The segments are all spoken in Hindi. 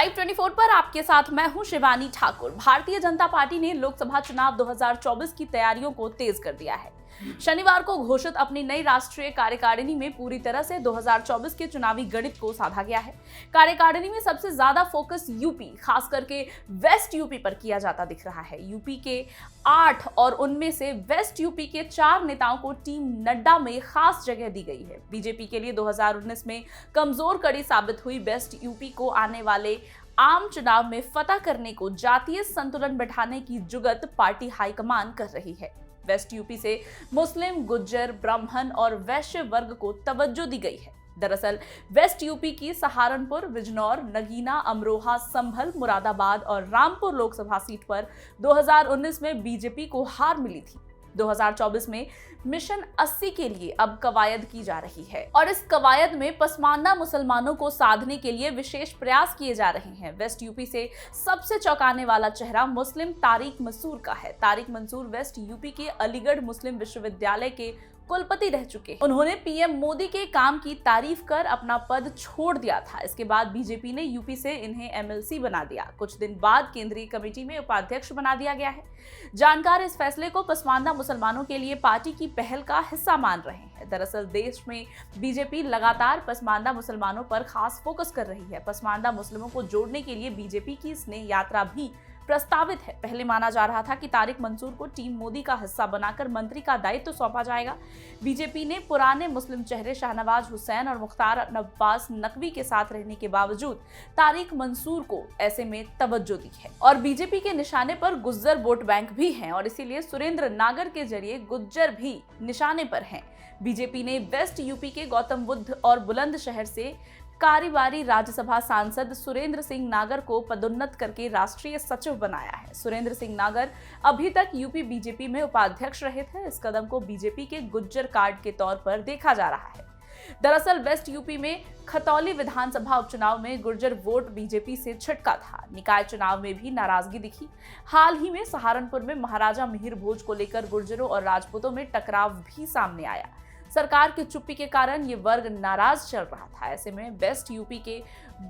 लाइव 24 पर आपके साथ मैं हूं शिवानी ठाकुर। भारतीय जनता पार्टी ने लोकसभा चुनाव 2024 की तैयारियों को तेज कर दिया है। शनिवार को घोषित अपनी नई राष्ट्रीय कार्यकारिणी में पूरी तरह से 2024 के चुनावी गणित को साधा गया है। कार्यकारिणी में सबसे ज्यादा फोकस यूपी, खास करके वेस्ट यूपी पर किया जाता दिख रहा है। यूपी के 8 और उनमें से वेस्ट यूपी के 4 नेताओं को टीम नड्डा में खास जगह दी गई है। बीजेपी के लिए 2019 में कमजोर कड़ी साबित हुई वेस्ट यूपी को आने वाले आम चुनाव में फतह करने को जातीय संतुलन बैठाने की जुगत पार्टी हाईकमान कर रही है। वेस्ट यूपी से मुस्लिम, गुज्जर, ब्राह्मण और वैश्य वर्ग को तवज्जो दी गई है। दरअसल वेस्ट यूपी की सहारनपुर, बिजनौर, नगीना, अमरोहा, संभल, मुरादाबाद और रामपुर लोकसभा सीट पर 2019 में बीजेपी को हार मिली थी। 2024 में मिशन 80 के लिए अब कवायद की जा रही है और इस कवायद में पसमानदा मुसलमानों को साधने के लिए विशेष प्रयास किए जा रहे हैं। वेस्ट यूपी से सबसे चौंकाने वाला चेहरा मुस्लिम तारिक मंसूर का है। तारिक मंसूर वेस्ट यूपी के अलीगढ़ मुस्लिम विश्वविद्यालय के कुलपति रह चुके हैं। उन्होंने पीएम मोदी के काम की तारीफ कर अपना पद छोड़ दिया था। इसके बाद बीजेपी ने यूपी से इन्हें एमएलसी बना दिया। कुछ दिन बाद केंद्रीय कमेटी में उपाध्यक्ष बना दिया गया है। जानकार इस फैसले को पसमानदा मुसलमानों के लिए पार्टी की पहल का हिस्सा मान रहे हैं। दरअसल देश में बीजेपी लगातार पसमानदा मुसलमानों पर खास फोकस कर रही है। पसमानदा मुस्लिमों को जोड़ने के लिए बीजेपी की स्नेह यात्रा भी प्रस्तावित है। पहले माना जा रहा था कि तारिक मंसूर को टीम मोदी का हिस्सा बनाकर मंत्री का दायित्व सौंपा जाएगा। बीजेपी ने पुराने मुस्लिम चेहरे शाहनवाज हुसैन और मुख्तार अब्बास नकवी के साथ रहने के बावजूद तारिक मंसूर को ऐसे में तवज्जो दी है। और बीजेपी के निशाने पर गुज्जर वोट बैंक भी हैं और इसीलिए सुरेंद्र नागर के जरिए गुज्जर भी निशाने पर हैं। बीजेपी ने वेस्ट यूपी के गौतम बुद्ध और बुलंदशहर से कारीबारी राज्यसभा सांसद सुरेंद्र सिंह नागर को पदोन्नत करके राष्ट्रीय सचिव बनाया है। सुरेंद्र सिंह नागर अभी तक यूपी बीजेपी में उपाध्यक्ष रहे थे। इस कदम को बीजेपी के गुज्जर कार्ड के तौर पर देखा जा रहा है। दरअसल वेस्ट यूपी में खतौली विधानसभा उपचुनाव में गुर्जर वोट बीजेपी से छिटका था। निकाय चुनाव में भी नाराजगी दिखी। हाल ही में सहारनपुर में महाराजा मिहिर भोज को लेकर गुर्जरों और राजपूतों में टकराव भी सामने आया। सरकार की चुप्पी के कारण ये वर्ग नाराज चल रहा था। ऐसे में वेस्ट यूपी के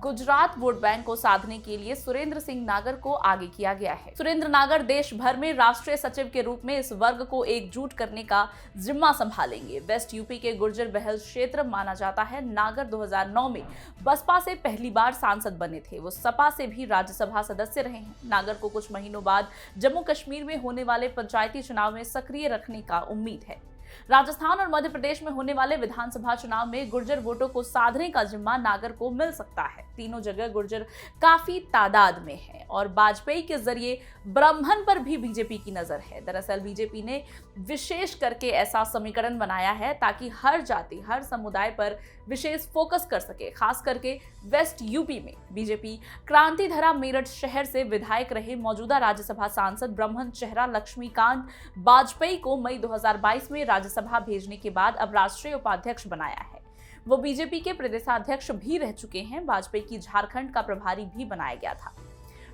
गुजरात वोट बैंक को साधने के लिए सुरेंद्र सिंह नागर को आगे किया गया है। सुरेंद्र नागर देश भर में राष्ट्रीय सचिव के रूप में इस वर्ग को एकजुट करने का जिम्मा संभालेंगे। वेस्ट यूपी के गुर्जर बहुल क्षेत्र माना जाता है। नागर 2009 में बसपा से पहली बार सांसद बने थे। वो सपा से भी राज्यसभा सदस्य रहे हैं। नागर को कुछ महीनों बाद जम्मू कश्मीर में होने वाले पंचायती चुनाव में सक्रिय रखने का उम्मीद है। राजस्थान और मध्य प्रदेश में होने वाले विधानसभा चुनाव में गुर्जर वोटों को साधने का जिम्मा नागर को मिल सकता है। तीनों जगह गुर्जर काफी तादाद में है और वाजपेयी के जरिए ब्राह्मण पर भी बीजेपी की नजर है। दरअसल बीजेपी ने विशेष करके ऐसा समीकरण बनाया है ताकि हर जाति, हर समुदाय पर विशेष फोकस कर सके। खास करके वेस्ट यूपी में बीजेपी क्रांतिधरा मेरठ शहर से विधायक रहे मौजूदा राज्यसभा सांसद ब्राह्मण चेहरा लक्ष्मीकांत वाजपेयी को मई 2022 में राज्यसभा भेजने के बाद अब राष्ट्रीय उपाध्यक्ष बनाया है। वो बीजेपी के प्रदेशाध्यक्ष भी रह चुके हैं। वाजपेयी की झारखंड का प्रभारी भी बनाया गया था।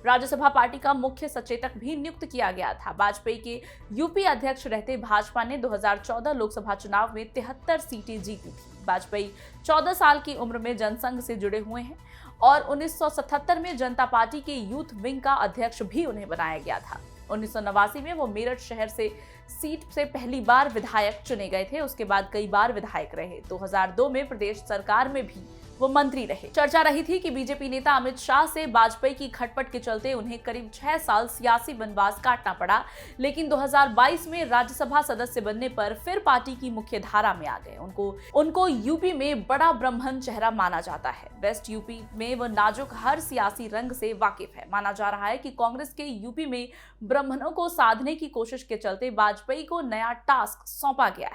राज्यसभा पार्टी का मुख्य सचेतक भी नियुक्त किया गया था। वाजपेयी के यूपी अध्यक्ष रहते भाजपा ने 2014 लोकसभा चुनाव में 73 सीटें जीती थी। वाजपेयी 14 साल की उम्र में जनसंघ से जुड़े हुए हैं और 1977 में जनता पार्टी के यूथ विंग का अध्यक्ष भी उन्हें बनाया गया था। 1989 में वो मेरठ शहर से सीट से पहली बार विधायक चुने गए थे। उसके बाद कई बार विधायक रहे। 2002 में प्रदेश सरकार में भी वो मंत्री रहे। चर्चा रही थी कि बीजेपी नेता अमित शाह से वाजपेयी की खटपट के चलते उन्हें करीब 6 साल सियासी वनवास काटना पड़ा, लेकिन 2022 में राज्यसभा सदस्य बनने पर फिर पार्टी की मुख्य धारा में आ गए। उनको यूपी में बड़ा ब्राह्मण चेहरा माना जाता है। वेस्ट यूपी में वो नाजुक हर सियासी रंग से वाकिफ है। माना जा रहा है कि कांग्रेस के यूपी में ब्राह्मणों को साधने की कोशिश के चलते वाजपेयी को नया टास्क सौंपा गया